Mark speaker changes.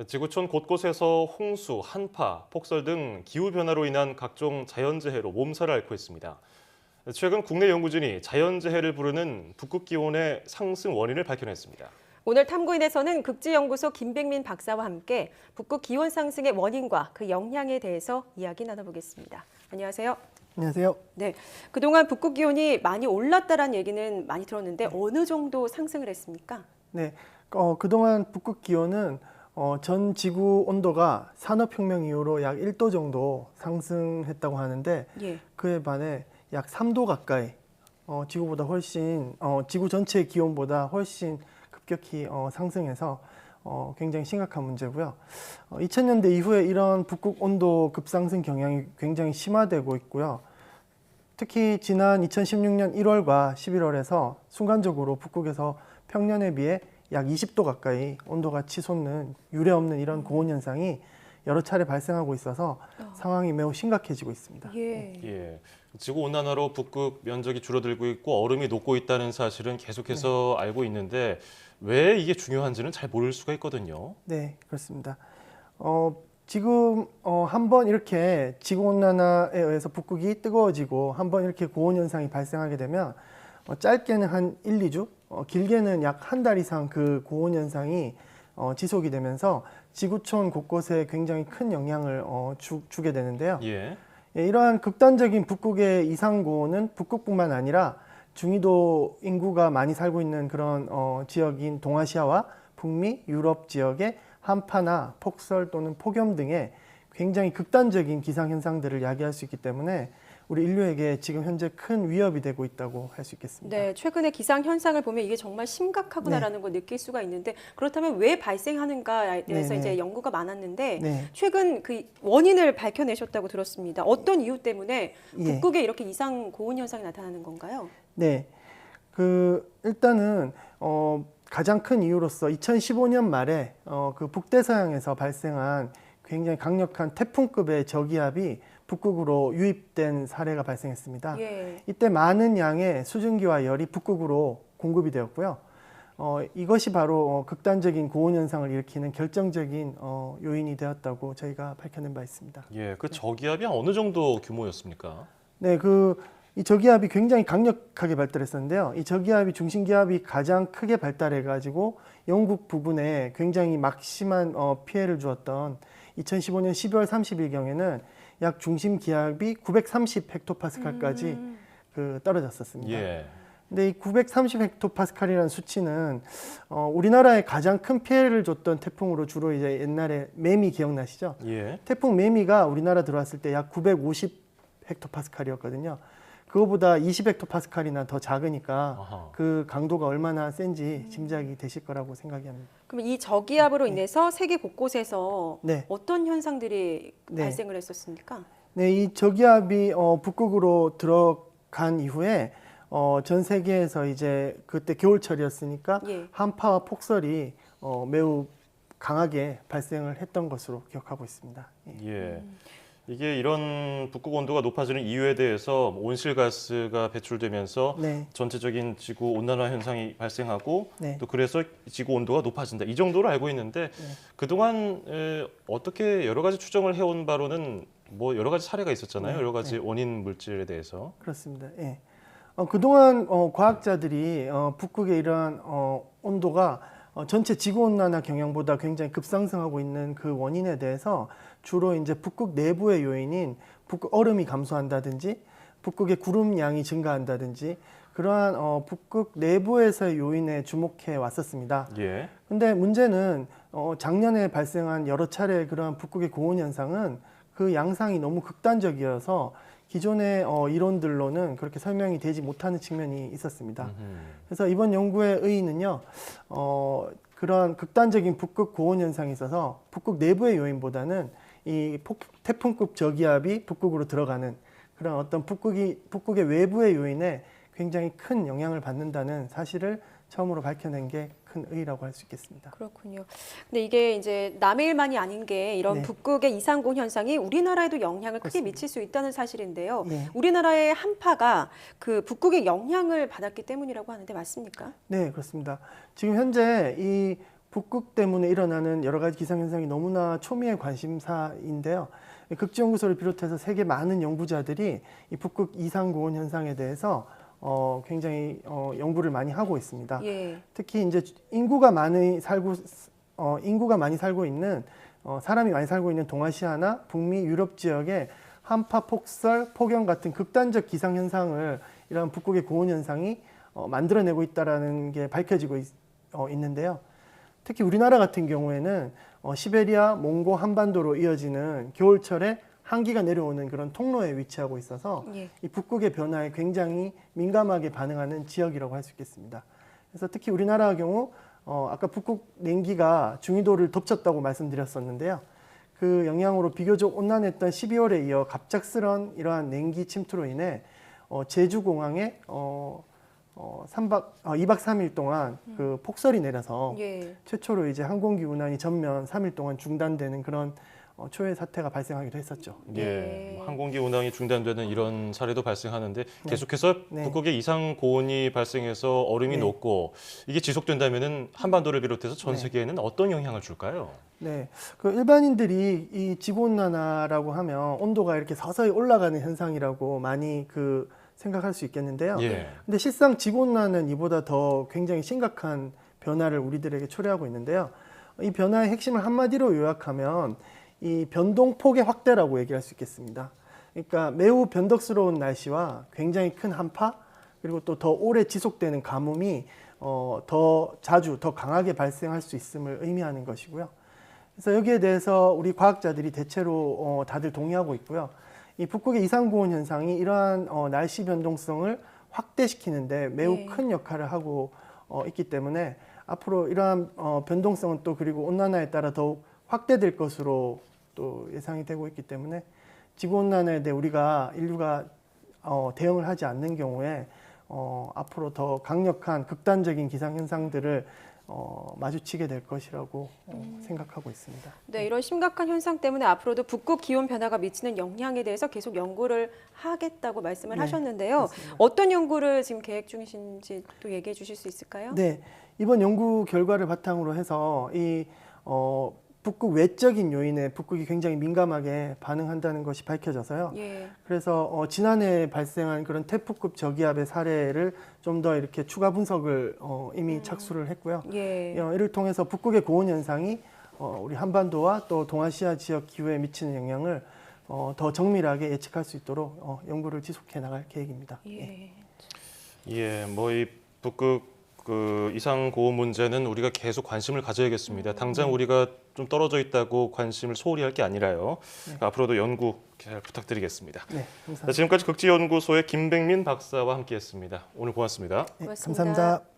Speaker 1: 지구촌 곳곳에서 홍수, 한파, 폭설 등 기후변화로 인한 각종 자연재해로 몸살을 앓고 있습니다. 최근 국내 연구진이 자연재해를 부르는 북극기온의 상승 원인을 밝혀냈습니다.
Speaker 2: 오늘 탐구인에서는 극지연구소 김백민 박사와 함께 북극 기온 상승의 원인과 그 영향에 대해서 이야기 나눠보겠습니다. 안녕하세요.
Speaker 3: 안녕하세요.
Speaker 2: 네, 그동안 북극 기온이 많이 올랐다라는 얘기는 많이 들었는데 어느 정도 상승을 했습니까?
Speaker 3: 네, 그동안 북극 기온은 전 지구 온도가 산업혁명 이후로 약 1도 정도 상승했다고 하는데
Speaker 2: 예.
Speaker 3: 그에 반해 약 3도 가까이 지구보다 훨씬 지구 전체 기온보다 훨씬 급격히 상승해서 굉장히 심각한 문제고요. 2000년대 이후에 이런 북극 온도 급상승 경향이 굉장히 심화되고 있고요. 특히 지난 2016년 1월과 11월에서 순간적으로 북극에서 평년에 비해 약 20도 가까이 온도가 치솟는 유례없는 이런 고온 현상이 여러 차례 발생하고 있어서 상황이 매우 심각해지고 있습니다.
Speaker 1: 예, 지구 온난화로 북극 면적이 줄어들고 있고 얼음이 녹고 있다는 사실은 계속해서 알고 있는데 왜 이게 중요한지는 잘 모를 수가 있거든요.
Speaker 3: 네, 그렇습니다. 지금 한번 이렇게 지구 온난화에 의해서 북극이 뜨거워지고 한번 이렇게 고온 현상이 발생하게 되면 짧게는 한 1, 2주, 길게는 약 한 달 이상 그 고온 현상이 지속이 되면서 지구촌 곳곳에 굉장히 큰 영향을 주게 되는데요.
Speaker 1: 예.
Speaker 3: 이러한 극단적인 북극의 이상 고온은 북극뿐만 아니라 중위도 인구가 많이 살고 있는 그런 지역인 동아시아와 북미, 유럽 지역의 한파나 폭설 또는 폭염 등의 굉장히 극단적인 기상현상들을 야기할 수 있기 때문에 우리 인류에게 지금 현재 큰 위협이 되고 있다고 할 수 있겠습니다.
Speaker 2: 네, 최근의 기상 현상을 보면 이게 정말 심각하구나라는 걸 느낄 수가 있는데 그렇다면 왜 발생하는가에 대해서 이제 연구가 많았는데 최근 그 원인을 밝혀내셨다고 들었습니다. 어떤 이유 때문에 북극에 이렇게 이상 고온 현상이 나타나는 건가요?
Speaker 3: 네, 일단은 가장 큰 이유로서 2015년 말에 그 북대서양에서 발생한 굉장히 강력한 태풍급의 저기압이 북극으로 유입된 사례가 발생했습니다.
Speaker 2: 예.
Speaker 3: 이때 많은 양의 수증기와 열이 북극으로 공급이 되었고요. 이것이 바로 극단적인 고온 현상을 일으키는 결정적인 요인이 되었다고 저희가 밝혀낸 바 있습니다.
Speaker 1: 예, 그 저기압이 어느 정도 규모였습니까?
Speaker 3: 네, 이 저기압이 굉장히 강력하게 발달했었는데요. 이 저기압이 중심기압이 가장 크게 발달해가지고 영국 부근에 굉장히 막심한 피해를 주었던 2015년 12월 30일경에는 약 중심기압이 930 헥토파스칼까지 떨어졌었습니다.
Speaker 1: 예.
Speaker 3: 근데 이 930 헥토파스칼이라는 수치는 우리나라에 가장 큰 피해를 줬던 태풍으로 주로 이제 옛날에 매미 기억나시죠?
Speaker 1: 예.
Speaker 3: 태풍 매미가 우리나라 들어왔을 때 약 950 헥토파스칼이었거든요. 그거보다 20 헥토파스칼이나 더 작으니까
Speaker 1: 아하.
Speaker 3: 그 강도가 얼마나 센지 짐작이 되실 거라고 생각이 합니다.
Speaker 2: 그럼 이 저기압으로 인해서 세계 곳곳에서
Speaker 3: 네.
Speaker 2: 어떤 현상들이 발생을 했었습니까?
Speaker 3: 네, 이 저기압이 북극으로 들어간 이후에 전 세계에서 이제 그때 겨울철이었으니까 한파와 폭설이 매우 강하게 발생을 했던 것으로 기억하고 있습니다.
Speaker 1: 예. 이게 이런 북극 온도가 높아지는 이유에 대해서 온실가스가 배출되면서 전체적인 지구 온난화 현상이 발생하고 또 그래서 지구 온도가 높아진다. 이 정도로 알고 있는데 그동안 어떻게 여러 가지 추정을 해온 바로는 뭐 여러 가지 사례가 있었잖아요. 여러 가지 원인 물질에 대해서.
Speaker 3: 그렇습니다. 예. 그동안 과학자들이 북극의 이러한 온도가 전체 지구온난화 경향보다 굉장히 급상승하고 있는 그 원인에 대해서 주로 이제 북극 내부의 요인인 북극 얼음이 감소한다든지 북극의 구름 양이 증가한다든지 그러한 북극 내부에서의 요인에 주목해 왔었습니다.
Speaker 1: 예.
Speaker 3: 근데 문제는 작년에 발생한 여러 차례 그러한 북극의 고온 현상은 그 양상이 너무 극단적이어서 기존의 이론들로는 그렇게 설명이 되지 못하는 측면이 있었습니다. 그래서 이번 연구의 의의는요, 그런 극단적인 북극 고온 현상이 있어서 북극 내부의 요인보다는 이 태풍급 저기압이 북극으로 들어가는 그런 어떤 북극의 외부의 요인에 굉장히 큰 영향을 받는다는 사실을 처음으로 밝혀낸 게 큰 의의라고 할 수 있겠습니다.
Speaker 2: 그렇군요. 근데 이게 이제 남의 일만이 아닌 게 이런 북극의 이상고온 현상이 우리나라에도 영향을 크게 미칠 수 있다는 사실인데요. 우리나라의 한파가 그 북극의 영향을 받았기 때문이라고 하는데 맞습니까?
Speaker 3: 네, 그렇습니다. 지금 현재 이 북극 때문에 일어나는 여러 가지 기상현상이 너무나 초미의 관심사인데요. 극지연구소를 비롯해서 세계 많은 연구자들이 이 북극 이상 고온 현상에 대해서 굉장히 연구를 많이 하고 있습니다.
Speaker 2: 예.
Speaker 3: 특히 이제 인구가 많이 살고 있는 사람이 많이 살고 있는 동아시아나 북미, 유럽 지역에 한파, 폭설, 폭염 같은 극단적 기상 현상을 이런 북극의 고온 현상이 만들어내고 있다라는 게 밝혀지고 있는데요. 특히 우리나라 같은 경우에는 시베리아, 몽고, 한반도로 이어지는 겨울철에 한기가 내려오는 그런 통로에 위치하고 있어서
Speaker 2: 예.
Speaker 3: 이 북극의 변화에 굉장히 민감하게 반응하는 지역이라고 할 수 있겠습니다. 그래서 특히 우리나라의 경우 아까 북극 냉기가 중위도를 덮쳤다고 말씀드렸었는데요. 그 영향으로 비교적 온난했던 12월에 이어 갑작스런 이러한 냉기 침투로 인해 제주공항에 2박 3일 동안 그 폭설이 내려서
Speaker 2: 예.
Speaker 3: 최초로 이제 항공기 운항이 전면 3일 동안 중단되는 그런 초유의 사태가 발생하기도 했었죠.
Speaker 1: 예, 항공기 운항이 중단되는 이런 사례도 발생하는데 계속해서 북극의 이상 고온이 발생해서 얼음이 녹고 이게 지속된다면은 한반도를 비롯해서 전 세계에는 어떤 영향을 줄까요?
Speaker 3: 네, 그 일반인들이 이 지구온난화라고 하면 온도가 이렇게 서서히 올라가는 현상이라고 많이 생각할 수 있겠는데요.
Speaker 1: 예. 근데
Speaker 3: 실상 지구온난화는 이보다 더 굉장히 심각한 변화를 우리들에게 초래하고 있는데요. 이 변화의 핵심을 한마디로 요약하면 이 변동폭의 확대라고 얘기할 수 있겠습니다. 그러니까 매우 변덕스러운 날씨와 굉장히 큰 한파, 그리고 또 더 오래 지속되는 가뭄이 더 자주, 더 강하게 발생할 수 있음을 의미하는 것이고요. 그래서 여기에 대해서 우리 과학자들이 대체로 다들 동의하고 있고요. 이 북극의 이상고온 현상이 이러한 날씨 변동성을 확대시키는데 매우 큰 역할을 하고 있기 때문에 앞으로 이러한 변동성은 또 그리고 온난화에 따라 더욱 확대될 것으로 또 예상이 되고 있기 때문에 지구온난화에 대해 인류가 대응을 하지 않는 경우에 앞으로 더 강력한 극단적인 기상현상들을 마주치게 될 것이라고 생각하고 있습니다.
Speaker 2: 네, 이런 심각한 현상 때문에 앞으로도 북극 기온 변화가 미치는 영향에 대해서 계속 연구를 하겠다고 말씀을 하셨는데요.
Speaker 3: 맞습니다.
Speaker 2: 어떤 연구를 지금 계획 중이신지 또 얘기해 주실 수 있을까요?
Speaker 3: 네, 이번 연구 결과를 바탕으로 해서 이 북극 외적인 요인에 북극이 굉장히 민감하게 반응한다는 것이 밝혀져서요.
Speaker 2: 예.
Speaker 3: 그래서 지난해 발생한 그런 태풍급 저기압의 사례를 좀 더 이렇게 추가 분석을 이미 착수를 했고요.
Speaker 2: 예.
Speaker 3: 이를 통해서 북극의 고온 현상이 우리 한반도와 또 동아시아 지역 기후에 미치는 영향을 더 정밀하게 예측할 수 있도록 연구를 지속해 나갈 계획입니다.
Speaker 2: 예.
Speaker 1: 예, 뭐 이 북극 이상 고온 문제는 우리가 계속 관심을 가져야겠습니다. 당장 우리가 좀 떨어져 있다고 관심을 소홀히 할 게 아니라요. 앞으로도 연구 잘 부탁드리겠습니다.
Speaker 3: 네, 감사합니다.
Speaker 1: 지금까지 극지연구소의 김백민 박사와 함께했습니다. 오늘 고맙습니다.
Speaker 3: 네,
Speaker 2: 고맙습니다.
Speaker 3: 감사합니다.